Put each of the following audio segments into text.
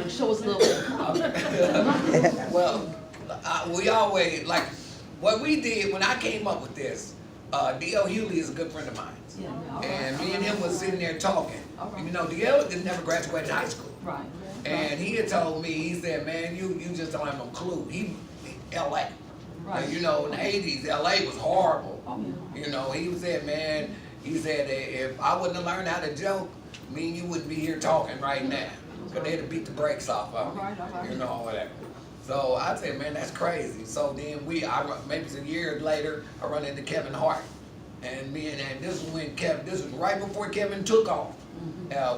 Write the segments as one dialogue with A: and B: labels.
A: to show us a little bit.
B: Well, we always, like, what we did when I came up with this, D.L. Hewley is a good friend of mine.
A: Yeah, all right,
B: And me
A: all
B: and him
A: right.
B: was sitting there talking.
A: All right.
B: You know, D.L. never graduated high school.
A: Right.
B: And he had told me, he said, man, you just don't have no clue. He L.A.
A: Right.
B: And, you know, in the 80s, L.A. was horrible.
A: Oh, yeah.
B: You know, he said, man, he said, if I wouldn't have learned how to joke, me and you wouldn't be here talking right now. Because they'd have beat the brakes off of me.
A: All right.
B: You know, whatever. So I said, man, that's crazy. So then maybe some years later, I run into Kevin Hart. And this is when this was right before Kevin took off.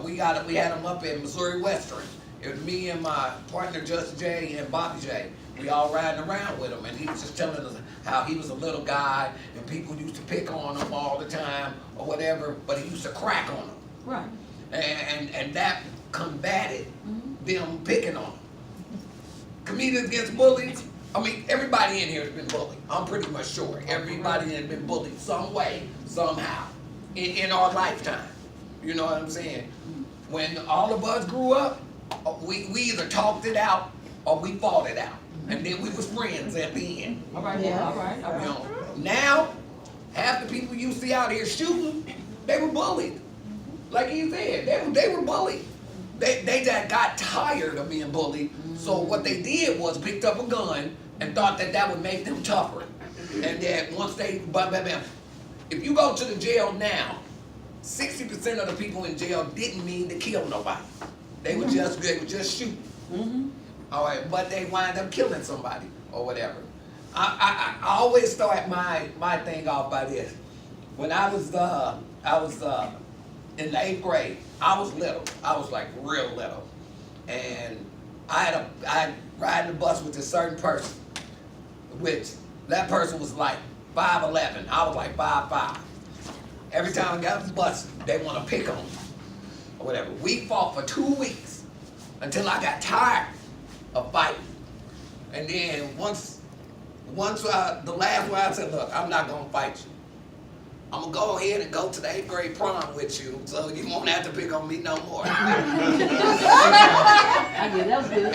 B: We had him up in Missouri Western. It was me and my partner, Just Jay, and Bobby J. We all riding around with him, and he was just telling us how he was a little guy, and people used to pick on him all the time, or whatever, but he used to crack on them.
A: Right.
B: And that combated them picking on him. Comedians against bullies, I mean, everybody in here has been bullied. I'm pretty much sure. Everybody has been bullied some way, somehow, in our lifetime. You know what I'm saying? When all of us grew up, we either talked it out or we fought it out. And then we was friends at the end.
A: All right. Yeah. All right. All
B: You
A: right.
B: know, now, half the people you see out here shooting, they were bullied. Like you said, they were bullied. They just got tired of being bullied. So what they did was picked up a gun and thought that would make them tougher. And that once they, if you go to the jail now, 60% of the people in jail didn't mean to kill nobody. They were just shooting. All right, but they wind up killing somebody or whatever. I always start my thing off by this. When I was in the 8th grade, I was little. I was like real little, and I riding the bus with this certain person, which that person was like 5'11". I was like 5'5". Every time I got off the bus, they want to pick on me or whatever. We fought for 2 weeks until I got tired of fighting. And then once the last one, I said, look, I'm not gonna fight you. I'm gonna go ahead and go to the 8th grade prom with you, so you won't have to pick on me no more.
A: I get that was good.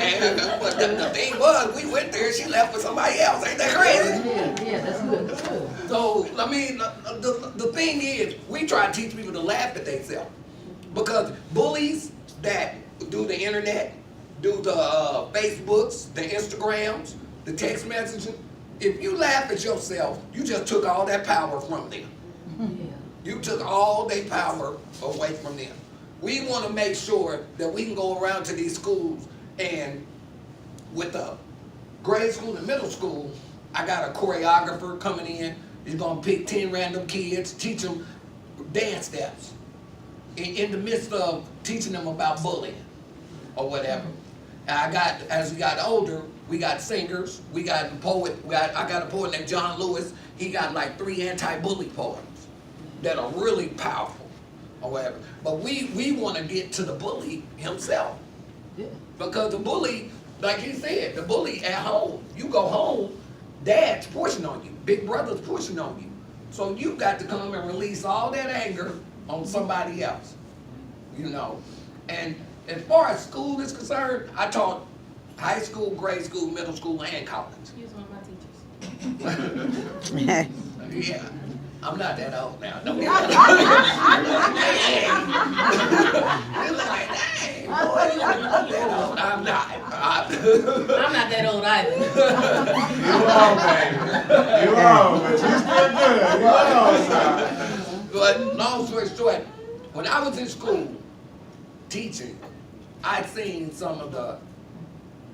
B: But the thing was, we went there, she left with somebody else. Ain't that crazy?
A: Yeah, that's good. That's good.
B: So, I mean, the thing is, we try to teach people to laugh at themselves. Because bullies that do the internet, do the Facebooks, the Instagrams, the text messaging, if you laugh at yourself, you just took all that power from them.
A: Yeah.
B: You took all their power away from them. We want to make sure that we can go around to these schools, and with the grade school and middle school, I got a choreographer coming in. He's going to pick 10 random kids, teach them dance steps in the midst of teaching them about bullying or whatever. And as we got older, we got singers, we got a poet, I got a poet named John Lewis. He got like 3 anti-bully poems that are really powerful or whatever. But we want to get to the bully himself.
A: Yeah.
B: Because the bully, like he said, the bully at home, you go home, dad's pushing on you, big brother's pushing on you. So you got to come and release all that anger on somebody else, you know. And as far as school is concerned, I taught high school, grade school, middle school, and college.
C: He was one of my teachers.
B: Yeah, I'm not that old now. No, you're like, dang, boy, you're not that old. I'm not.
C: I'm not that old either.
D: You are, baby. You are, but you still good. You are, son.
B: But long story short, when I was in school teaching, I'd seen some of the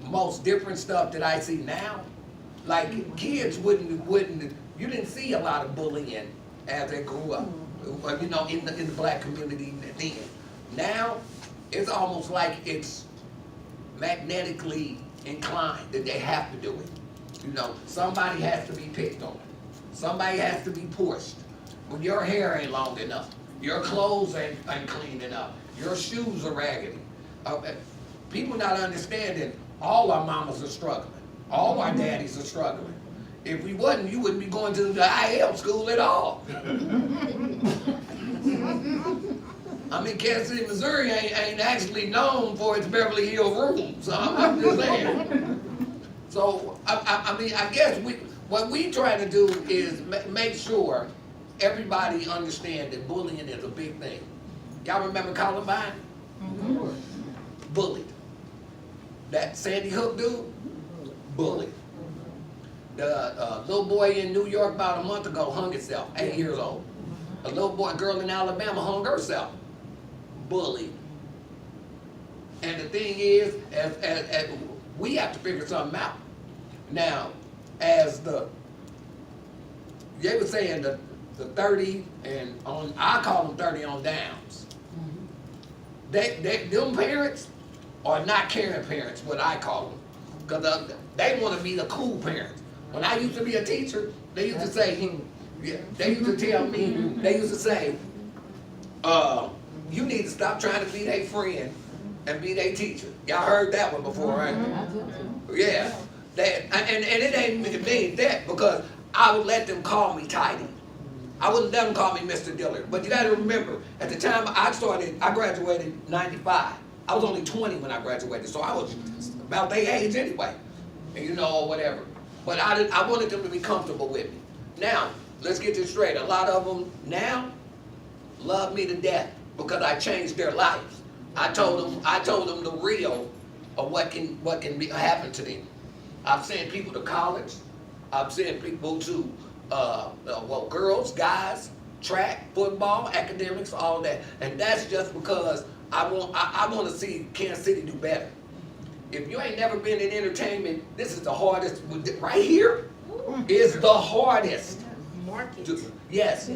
B: most different stuff that I see now. Like kids you didn't see a lot of bullying as they grew up, you know, in the black community then. Now, it's almost like it's magnetically inclined that they have to do it. You know, somebody has to be picked on. Somebody has to be pushed. When your hair ain't long enough, your clothes ain't clean enough, your shoes are raggedy. People not understanding all our mamas are struggling. All our daddies are struggling. If we wasn't, you wouldn't be going to the IL school at all. I mean, Kansas City, Missouri ain't actually known for its Beverly Hills rooms. So I'm just saying. So, I mean, I guess what we try to do is make sure everybody understand that bullying is a big thing. Y'all remember Columbine?
A: Mm-hmm.
B: Bullied. That Sandy Hook dude? Bullied. The little boy in New York about a month ago hung himself, 8 years old. A little girl in Alabama hung herself. Bullied. And the thing is, as we have to figure something out. Now, as they were saying the 30 and on, I call them 30 on downs. Them parents are not caring parents, what I call them. Because they want to be the cool parents. When I used to be a teacher, they used to say, they used to tell me, they used to say, you need to stop trying to be their friend and be their teacher. Y'all heard that one before, right? Yeah. And it ain't mean that because I would let them call me Tidy. I wouldn't let them call me Mr. Dillard. But you gotta remember, at the time I graduated in 95. I was only 20 when I graduated, so I was about their age anyway. And you know, or whatever. But I wanted them to be comfortable with me. Now, let's get this straight. A lot of them now love me to death because I changed their lives. I told them the real of what can happen to them. I've sent people to college. I've sent people to girls, guys, track, football, academics, all that, and that's just because I want to see Kansas City do better. If you ain't never been in entertainment, this is the hardest. Right here is the hardest.
C: Market.
B: Yes.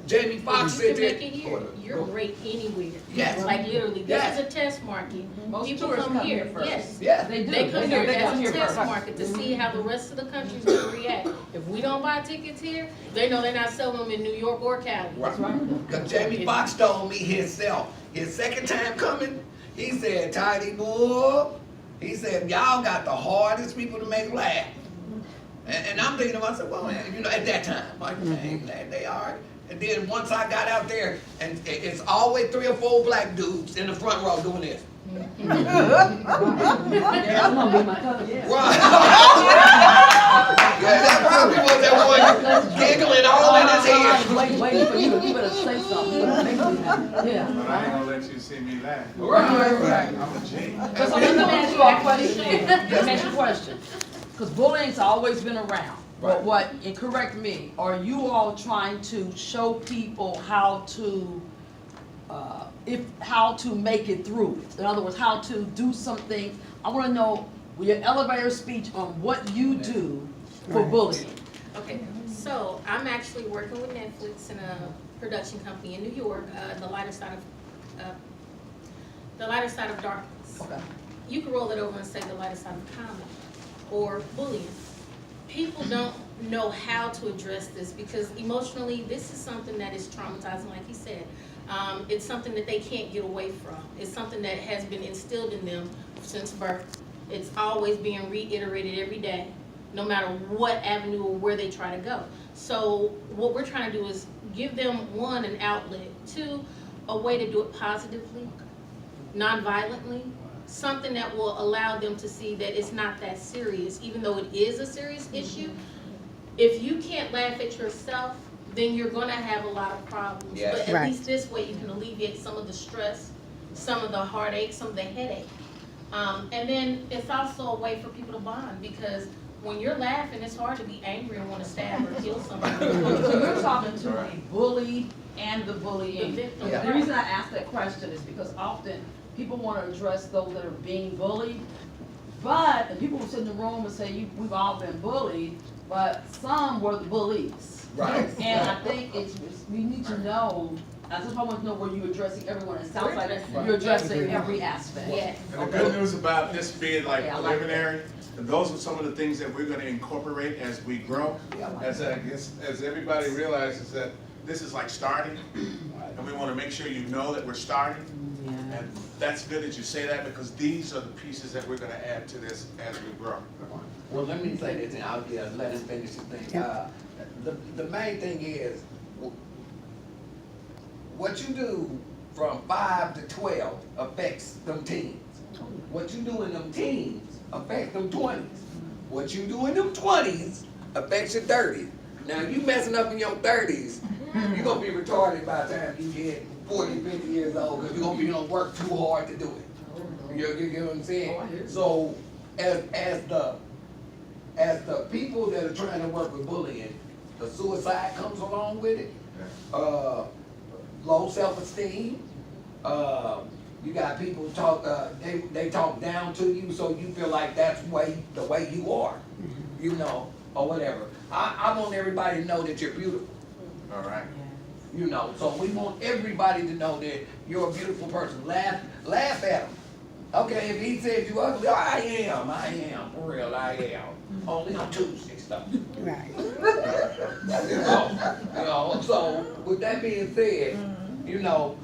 B: Jamie Foxx
C: You
B: said
C: can make
B: that.
C: it here. You're great anywhere.
B: Yes.
C: Like literally, this
B: Yes.
C: is a test market.
A: Most
C: People
A: tourists
C: come
A: come
C: here.
A: here first.
C: Yes.
B: Yeah.
A: They do.
C: They come here
A: They
C: as
A: come
C: a
A: here
C: test
A: first.
C: market to see how the rest of the country's gonna react. If we don't buy tickets here, they know they're not selling them in New York or Cali.
B: Right. Because Jamie Foxx told me himself, his second time coming, he said, Tidy boy, he said, y'all got the hardest people to make laugh. And I'm thinking to myself, well, you know, at that time, like, they are. And then once I got out there, and it's always 3 or 4 black dudes in the front row doing this.
A: Yeah, I'm gonna be my cousin. Yeah.
B: Right. Yeah, that probably was that one giggling all in his head.
A: Waiting for you better say something. You better make me happy. Yeah.
D: But I ain't gonna let you see me laugh.
B: Right.
D: I'm a G.
A: So let me ask you a question. Let me ask you a question. Because bullying's always been around. But and correct me, are you all trying to show people how to make it through it? In other words, how to do something. I want to know your elevator speech on what you do for bullying.
C: Okay, so I'm actually working with Netflix in a production company in New York, the lighter side of darkness.
A: Okay.
C: You can roll it over and say the lighter side of comedy or bullying. People don't know how to address this because emotionally, this is something that is traumatizing, like he said. It's something that they can't get away from. It's something that has been instilled in them since birth. It's always being reiterated every day, no matter what avenue or where they try to go. So what we're trying to do is give them, 1, an outlet, 2, a way to do it positively, non-violently, something that will allow them to see that it's not that serious, even though it is a serious issue. If you can't laugh at yourself, then you're gonna have a lot of problems.
B: Yes.
C: But at least this way you can alleviate some of the stress, some of the heartache, some of the headache. And then it's also a way for people to bond because when you're laughing, it's hard to be angry and want to stab or kill somebody.
A: So you're talking to the bully and the bullying.
C: The victim.
A: The reason I ask that question is because often people want to address those that are being bullied, but and people will sit in the room and say, we've all been bullied, but some were the bullies.
B: Right.
A: And I think we need to know, I just want to know where you're addressing everyone. It sounds like you're addressing every aspect.
C: Yeah.
D: And the good news about this being like
A: Yeah, I like
D: preliminary, and those are some of the things that we're gonna incorporate as we grow. As everybody realizes that this is like starting, and we wanna make sure you know that we're starting. And that's good that you say that because these are the pieces that we're gonna add to this as we grow.
B: Well, let me say this, and I'll let him finish his thing. The main thing is, what you do from 5 to 12 affects them teens. What you do in them teens affects them 20s. What you do in them 20s affects your 30s. Now you messing up in your 30s, you're gonna be retarded by the time you get 40, 50 years old, because you're gonna be gonna work too hard to do it. You get what I'm saying? So as the people that are trying to work with bullying, the suicide comes along with it. Low self-esteem. You got people talk, they talk down to you, so you feel like that's the way you are, you know, or whatever. I want everybody to know that you're beautiful.
D: All right.
B: You know, so we want everybody to know that you're a beautiful person. Laugh at him. Okay, if he says you ugly, I am, for real, I am. Only on Tuesdays, though.
E: Right.
B: You know, so with that being said, you know,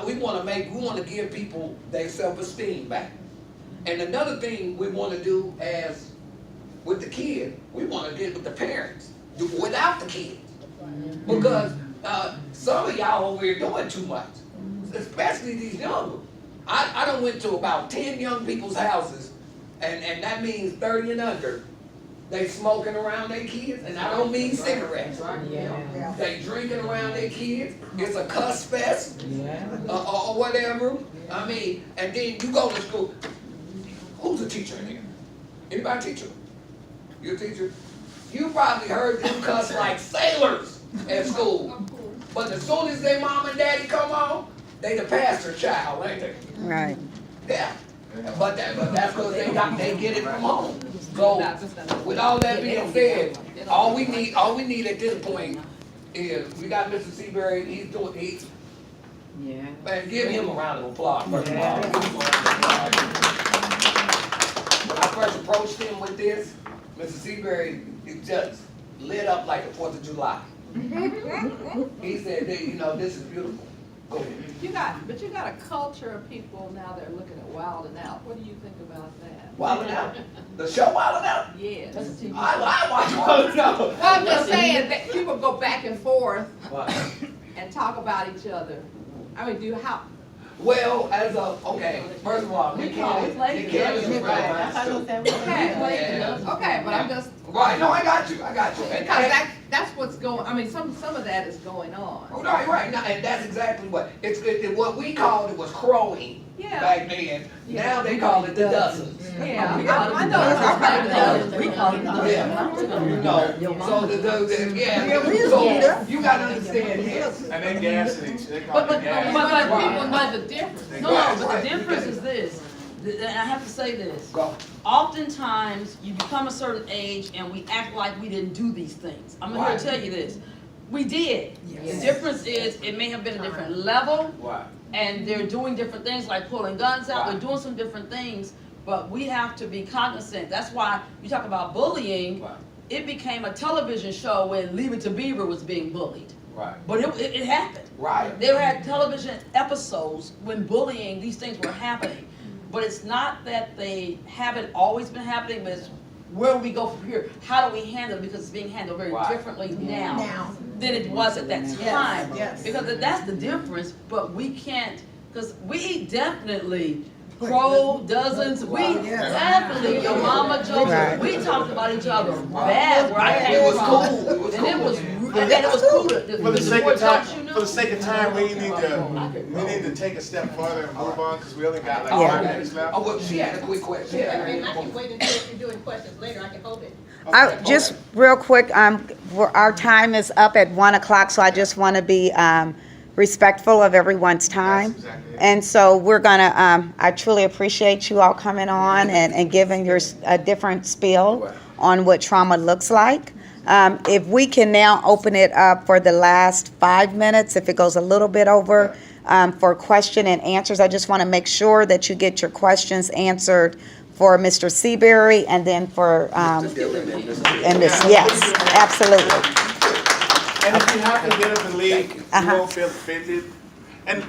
B: we want to give people their self-esteem back. And another thing we want to do as with the kid, we want to get with the parents without the kids, because some of y'all over here doing too much, especially these young ones. I done went to about 10 young people's houses, and that means 30 and under. They smoking around their kids, and I don't mean cigarettes.
A: Yeah.
B: They drinking around their kids. It's a cuss fest, or whatever. I mean, and then you go to school. Who's a teacher in here? Anybody a teacher? You a teacher? You probably heard them cuss like sailors at school. But as soon as their mom and daddy come on, they the pastor child, ain't they?
E: Right.
B: Yeah. But that's because they get it from home. So with all that being said, all we need at this point is we got Mr. Seabury. Man, give him a round of applause first of all. When I first approached him with this, Mr. Seabury just lit up like the 4th of July. He said, you know, this is beautiful. Go ahead.
F: You got a culture of people now that are looking at Wild 'N Out. What do you think about that?
B: Wild 'N Out? The show Wild 'N Out?
F: Yes.
B: I watch Wild 'N Out.
F: Well, I'm just saying that people go back and forth
B: What?
F: and talk about each other. I mean,
B: Well, okay, first of all, they can't.
F: Okay, but I'm just,
B: Right, no, I got you.
F: because that's what's going, I mean, some of that is going on.
B: Right, now, and that's exactly what, what we called it was crowing
F: Yeah.
B: back then. Now they call it the dozens.
F: Yeah, I know it's
A: We call it the
B: Yeah, you know, so so you gotta understand this.
D: And they gassing each, they call
A: But
D: it gas.
F: people know the difference.
A: No, but the difference is this, and I have to say this.
B: Go.
A: Oftentimes, you become a certain age and we act like we didn't do these things. I'm here
B: Right.
A: to tell you this. We did. The difference is, it may have been a different level,
B: Right.
A: and they're doing different things like pulling guns out,
B: Right.
A: they're doing some different things, but we have to be cognizant. That's why you talk about bullying,
B: Right.
A: it became a television show when Leave It to Beaver was being bullied.
B: Right.
A: But it happened.
B: Right.
A: There had television episodes when bullying, these things were happening. But it's not that they haven't always been happening, but it's where we go from here. How do we handle it? Because it's being handled very
B: Right.
A: differently now than it was at that time. Because that's the difference, but we can't, because we definitely crow dozens, we definitely, your mama jokes,
E: Right.
A: we talked about each other bad where I
B: It
A: came
B: was
A: from.
B: cool. It was
A: And it
B: cool.
A: was, and then it was cool to,
D: For the sake
A: more
D: of time,
A: touch, you know?
D: for the sake of time, we need to take a step further and move on, because we only got like
E: Yeah.
D: 5 minutes left.
B: Oh, well, she had a quick question.
G: And I can wait until if you're doing questions later, I can hold it.
E: Just real quick, our time is up at 1 o'clock, so I just want to be respectful of everyone's time.
D: That's exactly it.
E: And so we're gonna, I truly appreciate you all coming on and giving a different spiel on what trauma looks like. If we can now open it up for the last 5 minutes, if it goes a little bit over, for question and answers, I just want to make sure that you get your questions answered for Mr. Seabury and then for, and Miss, yes, absolutely.
D: And if you have to get up and leave, you
E: Uh-huh.
D: won't feel offended. And